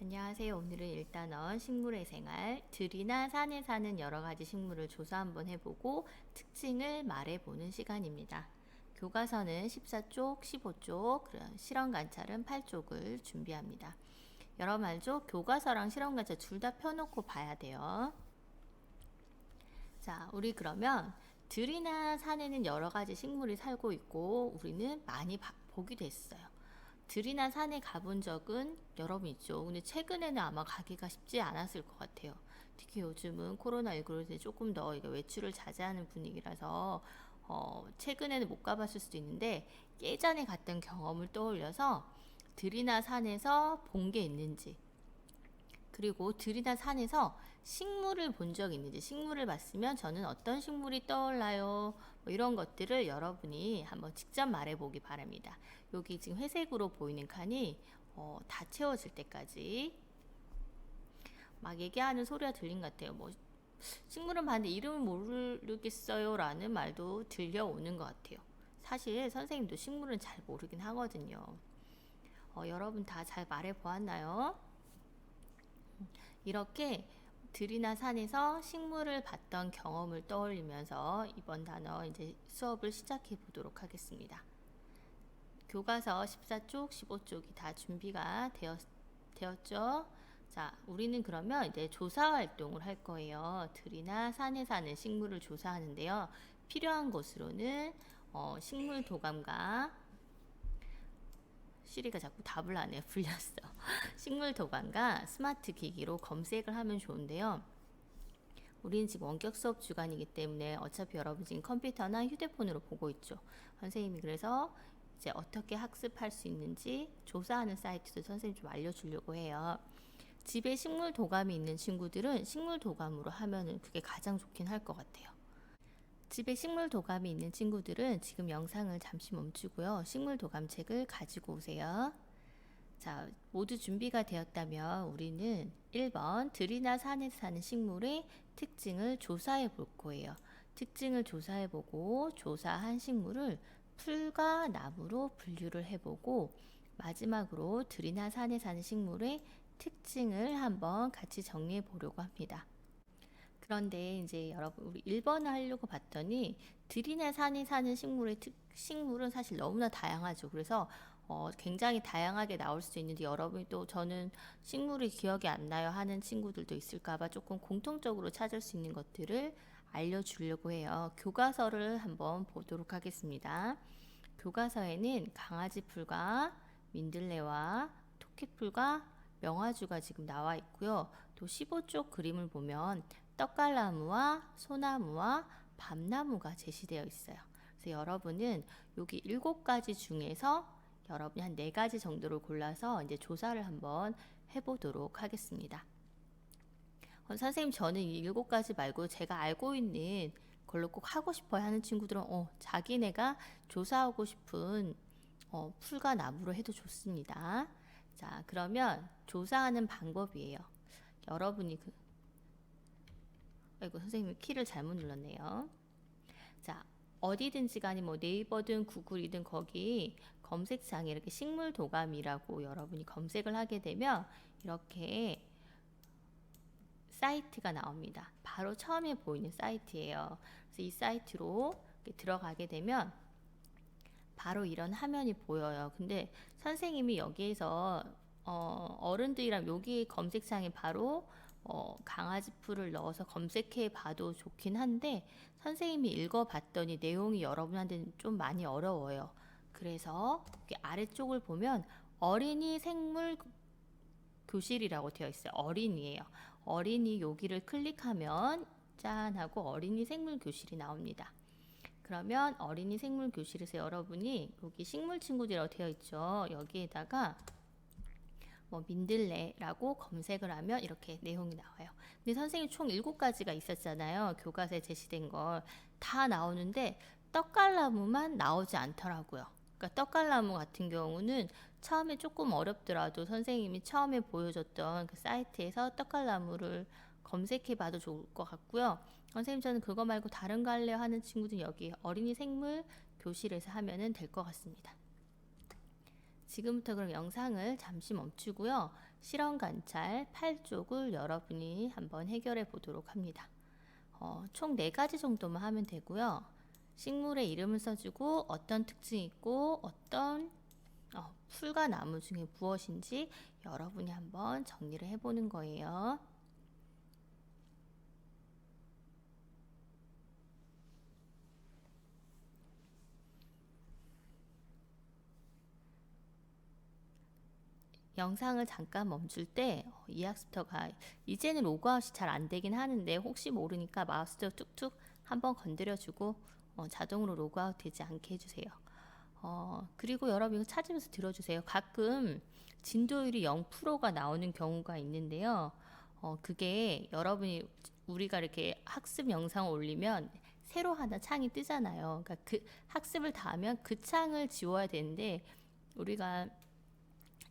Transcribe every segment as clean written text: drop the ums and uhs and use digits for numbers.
안녕하세요. 오늘은 일단은 식물의 생활, 들이나 산에 사는 여러 가지 식물을 조사 한번 해보고 특징을 말해보는 시간입니다. 교과서는 14쪽, 15쪽, 실험 관찰은 8쪽을 준비합니다. 여러 말죠? 교과서랑 실험 관찰 둘 다 펴놓고 봐야 돼요. 자, 우리 그러면 들이나 산에는 여러 가지 식물이 살고 있고 우리는 많이 보기도 했어요. 들이나 산에 가본 적은 여러분 있죠. 근데 최근에는 아마 가기가 쉽지 않았을 것 같아요. 특히 요즘은 코로나19로 인해 조금 더 외출을 자제하는 분위기라서 최근에는 못 가봤을 수도 있는데 예전에 갔던 경험을 떠올려서 들이나 산에서 본 게 있는지, 그리고 들이나 산에서 식물을 본 적이 있는지, 식물을 봤으면 저는 어떤 식물이 떠올라요, 뭐 이런 것들을 여러분이 한번 직접 말해보기 바랍니다. 여기 지금 회색으로 보이는 칸이 다 채워질 때까지 막 얘기하는 소리가 들린 것 같아요. 뭐 식물은 봤는데 이름을 모르겠어요 라는 말도 들려오는 것 같아요. 사실 선생님도 식물은 잘 모르긴 하거든요. 여러분 다 잘 말해보았나요? 이렇게 들이나 산에서 식물을 봤던 경험을 떠올리면서 이번 단어 이제 수업을 시작해 보도록 하겠습니다. 교과서 14쪽, 15쪽이 다 준비가 되었죠? 자, 우리는 그러면 이제 조사 활동을 할 거예요. 들이나 산에 사는 식물을 조사하는데요. 필요한 곳으로는 식물 도감과 시리가 자꾸 답을 안 해요. 불렸어. 식물 도감과 스마트 기기로 검색을 하면 좋은데요. 우리는 지금 원격 수업 주간이기 때문에 어차피 여러분 지금 컴퓨터나 휴대폰으로 보고 있죠. 선생님이 그래서 이제 어떻게 학습할 수 있는지 조사하는 사이트도 선생님 좀 알려주려고 해요. 집에 식물 도감이 있는 친구들은 식물 도감으로 하면은 그게 가장 좋긴 할 것 같아요. 집에 식물 도감이 있는 친구들은 지금 영상을 잠시 멈추고요. 식물 도감책을 가지고 오세요. 자, 모두 준비가 되었다면 우리는 1번 들이나 산에 사는 식물의 특징을 조사해 볼 거예요. 특징을 조사해 보고 조사한 식물을 풀과 나무로 분류를 해보고 마지막으로 들이나 산에 사는 식물의 특징을 한번 같이 정리해 보려고 합니다. 그런데 이제 여러분 우리 1번을 하려고 봤더니 들이나 산에 사는 식물은 사실 너무나 다양하죠. 그래서 굉장히 다양하게 나올 수 있는데 여러분이 또 저는 식물이 기억이 안 나요 하는 친구들도 있을까봐 조금 공통적으로 찾을 수 있는 것들을 알려주려고 해요. 교과서를 한번 보도록 하겠습니다. 교과서에는 강아지 풀과 민들레와 토끼풀과 명화주가 지금 나와 있고요. 또 15쪽 그림을 보면 떡갈나무와 소나무와 밤나무가 제시되어 있어요. 그래서 여러분은 여기 7가지 중에서 여러분이 한 4가지 정도를 골라서 이제 조사를 한번 해보도록 하겠습니다. 선생님 저는 이 7가지 말고 제가 알고 있는 걸로 꼭 하고 싶어요 하는 친구들은 자기네가 조사하고 싶은 풀과 나무로 해도 좋습니다. 자, 그러면 조사하는 방법이에요. 여러분이 아이고 선생님 키를 잘못 눌렀네요. 자, 어디든지 간에 뭐 네이버든 구글이든 거기 검색창에 이렇게 식물 도감이라고 여러분이 검색을 하게 되면 이렇게 사이트가 나옵니다. 바로 처음에 보이는 사이트예요. 그래서 이 사이트로 들어가게 되면 바로 이런 화면이 보여요. 근데 선생님이 여기에서 어른들이랑 여기 검색창에 바로 강아지 풀을 넣어서 검색해 봐도 좋긴 한데 선생님이 읽어봤더니 내용이 여러분한테는 좀 많이 어려워요. 그래서 아래쪽을 보면 어린이 생물 교실이라고 되어 있어요. 어린이에요. 어린이 여기를 클릭하면 짠 하고 어린이 생물 교실이 나옵니다. 그러면 어린이 생물 교실에서 여러분이 여기 식물 친구들이라고 되어 있죠. 여기에다가 뭐 민들레라고 검색을 하면 이렇게 내용이 나와요. 근데 선생님 총 7가지가 있었잖아요. 교과서에 제시된 걸 다 나오는데 떡갈나무만 나오지 않더라고요. 그러니까 떡갈나무 같은 경우는 처음에 조금 어렵더라도 선생님이 처음에 보여줬던 그 사이트에서 떡갈나무를 검색해 봐도 좋을 것 같고요. 선생님 저는 그거 말고 다른 거 할래요 하는 친구들은 여기 어린이 생물 교실에서 하면은 될 것 같습니다. 지금부터 그럼 영상을 잠시 멈추고요. 실험 관찰 8쪽을 여러분이 한번 해결해 보도록 합니다. 총 4가지 정도만 하면 되고요. 식물의 이름을 써주고 어떤 특징이 있고 어떤 풀과 나무 중에 무엇인지 여러분이 한번 정리를 해보는 거예요. 영상을 잠깐 멈출 때 이 학습터가 이제는 로그아웃이 잘 안 되긴 하는데 혹시 모르니까 마우스로 툭툭 한번 건드려주고 자동으로 로그아웃 되지 않게 해주세요. 그리고 여러분 이거 찾으면서 들어주세요. 가끔 진도율이 0%가 나오는 경우가 있는데요. 그게 여러분이 우리가 이렇게 학습 영상을 올리면 새로 하나 창이 뜨잖아요. 그러니까 그 학습을 다 하면 그 창을 지워야 되는데 우리가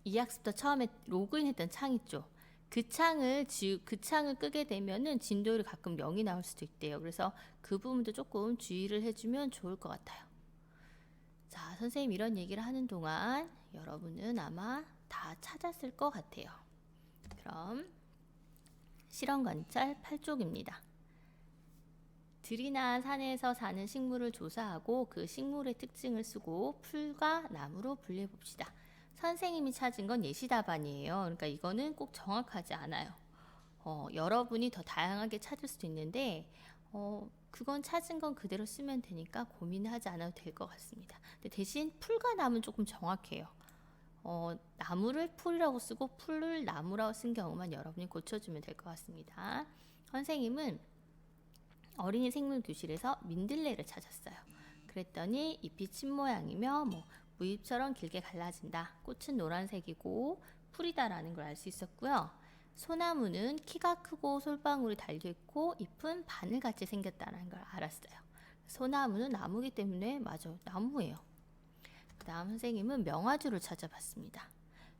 이 학습터 처음에 로그인했던 창 있죠. 그 창을 끄게 되면은 진도율이 가끔 0이 나올 수도 있대요. 그래서 그 부분도 조금 주의를 해주면 좋을 것 같아요. 자, 선생님 이런 얘기를 하는 동안 여러분은 아마 다 찾았을 것 같아요. 그럼 실험 관찰 8쪽입니다. 들이나 산에서 사는 식물을 조사하고 그 식물의 특징을 쓰고 풀과 나무로 분류해 봅시다. 선생님이 찾은 건 예시 답안이에요. 그러니까 이거는 꼭 정확하지 않아요. 여러분이 더 다양하게 찾을 수도 있는데 그건 찾은 건 그대로 쓰면 되니까 고민하지 않아도 될 것 같습니다. 근데 대신 풀과 나무는 조금 정확해요. 나무를 풀이라고 쓰고 풀을 나무라고 쓴 경우만 여러분이 고쳐주면 될 것 같습니다. 선생님은 어린이 생물 교실에서 민들레를 찾았어요. 그랬더니 잎이 침 모양이며 무잎처럼 길게 갈라진다. 꽃은 노란색이고 풀이다라는 걸 알 수 있었고요. 소나무는 키가 크고 솔방울이 달려있고 잎은 바늘같이 생겼다는 걸 알았어요. 소나무는 나무기 때문에 맞아 나무예요. 그 다음 선생님은 명화주를 찾아봤습니다.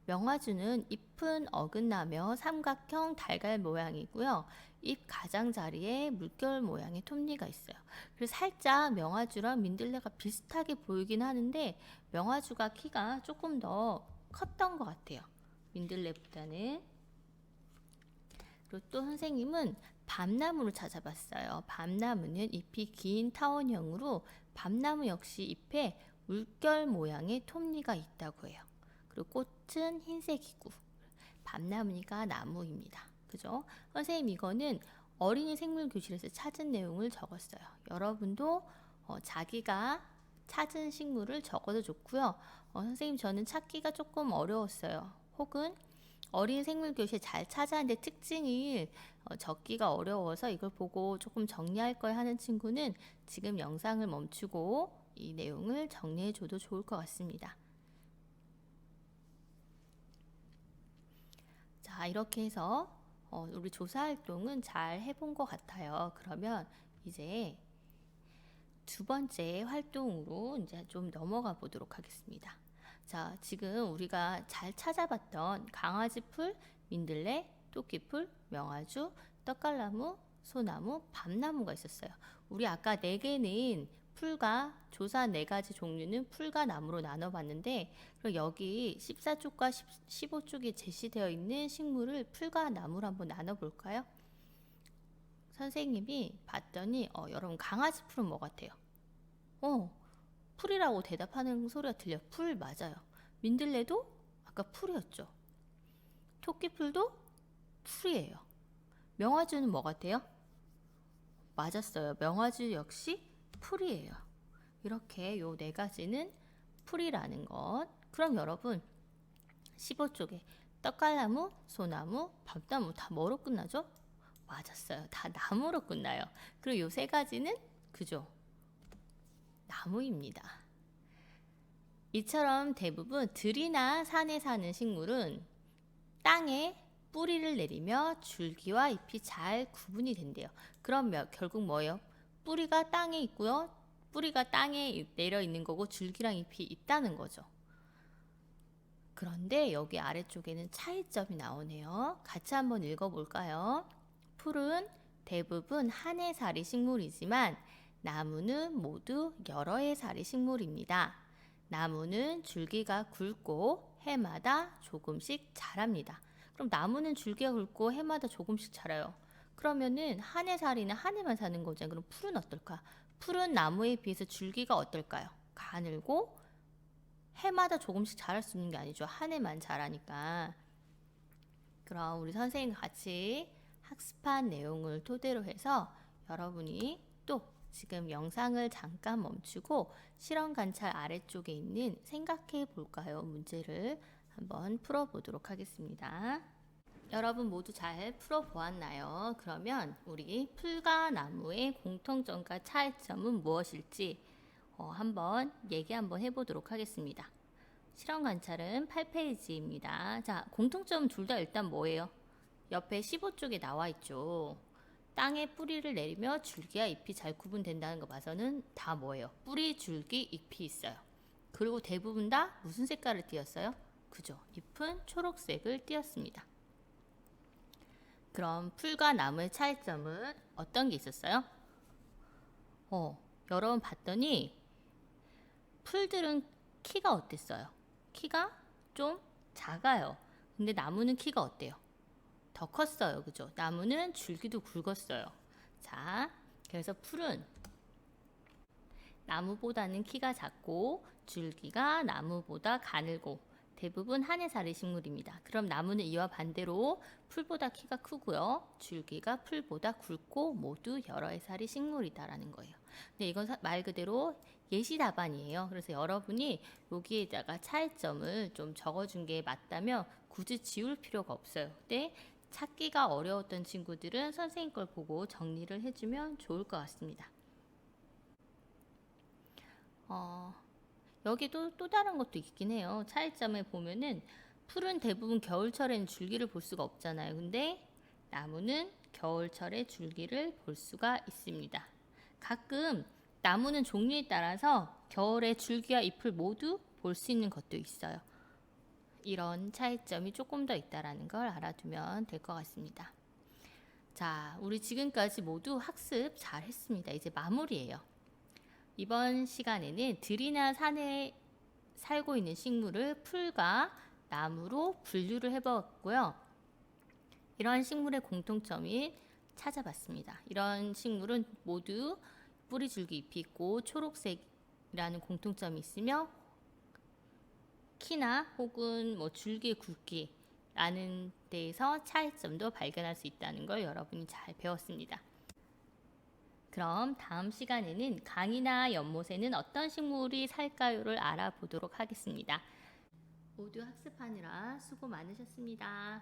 명화주는 잎은 어긋나며 삼각형 달걀 모양이고요. 잎 가장자리에 물결 모양의 톱니가 있어요. 그래서 살짝 명화주랑 민들레가 비슷하게 보이긴 하는데 명화주가 키가 조금 더 컸던 것 같아요. 민들레보다는. 그리고 또 선생님은 밤나무를 찾아봤어요. 밤나무는 잎이 긴 타원형으로 밤나무 역시 잎에 물결 모양의 톱니가 있다고 해요. 그리고 꽃은 흰색이고 밤나무니까 나무입니다. 그죠? 선생님 이거는 어린이 생물 교실에서 찾은 내용을 적었어요. 여러분도 자기가 찾은 식물을 적어도 좋고요. 선생님 저는 찾기가 조금 어려웠어요. 혹은 어린이 생물 교실 잘 찾았는데 특징이 적기가 어려워서 이걸 보고 조금 정리할 걸 하는 친구는 지금 영상을 멈추고 이 내용을 정리해 줘도 좋을 것 같습니다. 자, 이렇게 해서 우리 조사 활동은 잘 해본 것 같아요. 그러면 이제 두 번째 활동으로 이제 좀 넘어가 보도록 하겠습니다. 자, 지금 우리가 잘 찾아봤던 강아지풀, 민들레, 토끼풀, 명화주, 떡갈나무, 소나무, 밤나무가 있었어요. 우리 아까 4개는 풀과 조사 4가지 종류는 풀과 나무로 나눠봤는데 그럼 여기 14쪽과 15쪽에 제시되어 있는 식물을 풀과 나무로 한번 나눠볼까요? 선생님이 봤더니 여러분 강아지 풀은 뭐 같아요? 풀이라고 대답하는 소리가 들려. 풀 맞아요. 민들레도 아까 풀이었죠. 토끼풀도 풀이에요. 명화주는 뭐 같아요? 맞았어요. 명화주 역시 풀이에요. 이렇게 요 4가지는 풀이라는 것. 그럼 여러분 15쪽에 떡갈나무, 소나무, 밤나무 다 뭐로 끝나죠? 맞았어요. 다 나무로 끝나요. 그리고 요 3가지는 그죠? 나무입니다. 이처럼 대부분 들이나 산에 사는 식물은 땅에 뿌리를 내리며 줄기와 잎이 잘 구분이 된대요. 그럼 결국 뭐예요? 뿌리가 땅에 있고요. 뿌리가 땅에 내려 있는 거고 줄기랑 잎이 있다는 거죠. 그런데 여기 아래쪽에는 차이점이 나오네요. 같이 한번 읽어볼까요? 풀은 대부분 한 해살이 식물이지만 나무는 모두 여러 해살이 식물입니다. 나무는 줄기가 굵고 해마다 조금씩 자랍니다. 그럼 나무는 줄기가 굵고 해마다 조금씩 자라요. 그러면은 한 해 살이는 한 해만 사는 거잖아요. 그럼 풀은 어떨까? 풀은 나무에 비해서 줄기가 어떨까요? 가늘고 해마다 조금씩 자랄 수 있는 게 아니죠. 한 해만 자라니까. 그럼 우리 선생님과 같이 학습한 내용을 토대로 해서 여러분이 또 지금 영상을 잠깐 멈추고 실험 관찰 아래쪽에 있는 생각해 볼까요? 문제를 한번 풀어보도록 하겠습니다. 여러분 모두 잘 풀어보았나요? 그러면 우리 풀과 나무의 공통점과 차이점은 무엇일지 한번 얘기 한번 해보도록 하겠습니다. 실험 관찰은 8페이지입니다. 자, 공통점 둘 다 일단 뭐예요? 옆에 15쪽에 나와 있죠. 땅에 뿌리를 내리며 줄기와 잎이 잘 구분된다는 거 봐서는 다 뭐예요? 뿌리, 줄기, 잎이 있어요. 그리고 대부분 다 무슨 색깔을 띄었어요? 그죠? 잎은 초록색을 띄었습니다. 그럼 풀과 나무의 차이점은 어떤 게 있었어요? 여러분 봤더니 풀들은 키가 어땠어요? 키가 좀 작아요. 근데 나무는 키가 어때요? 더 컸어요. 그죠? 나무는 줄기도 굵었어요. 자, 그래서 풀은 나무보다는 키가 작고 줄기가 나무보다 가늘고 대부분 한 해 살이 식물입니다. 그럼 나무는 이와 반대로 풀보다 키가 크고요. 줄기가 풀보다 굵고 모두 여러 해 살이 식물이다라는 거예요. 근데 이건 말 그대로 예시 답안이에요. 그래서 여러분이 여기에다가 차이점을 좀 적어준 게 맞다면 굳이 지울 필요가 없어요. 근데 찾기가 어려웠던 친구들은 선생님 걸 보고 정리를 해주면 좋을 것 같습니다. 여기도 또 다른 것도 있긴 해요. 차이점을 보면은 풀은 대부분 겨울철에는 줄기를 볼 수가 없잖아요. 근데 나무는 겨울철에 줄기를 볼 수가 있습니다. 가끔 나무는 종류에 따라서 겨울에 줄기와 잎을 모두 볼 수 있는 것도 있어요. 이런 차이점이 조금 더 있다는 걸 알아두면 될 것 같습니다. 자, 우리 지금까지 모두 학습 잘 했습니다. 이제 마무리예요. 이번 시간에는 들이나 산에 살고 있는 식물을 풀과 나무로 분류를 해보았고요. 이러한 식물의 공통점이 찾아봤습니다. 이런 식물은 모두 뿌리, 줄기, 잎이 있고 초록색이라는 공통점이 있으며 키나 혹은 줄기의 굵기라는 데에서 차이점도 발견할 수 있다는 걸 여러분이 잘 배웠습니다. 그럼 다음 시간에는 강이나 연못에는 어떤 식물이 살까요를 알아보도록 하겠습니다. 모두 학습하느라 수고 많으셨습니다.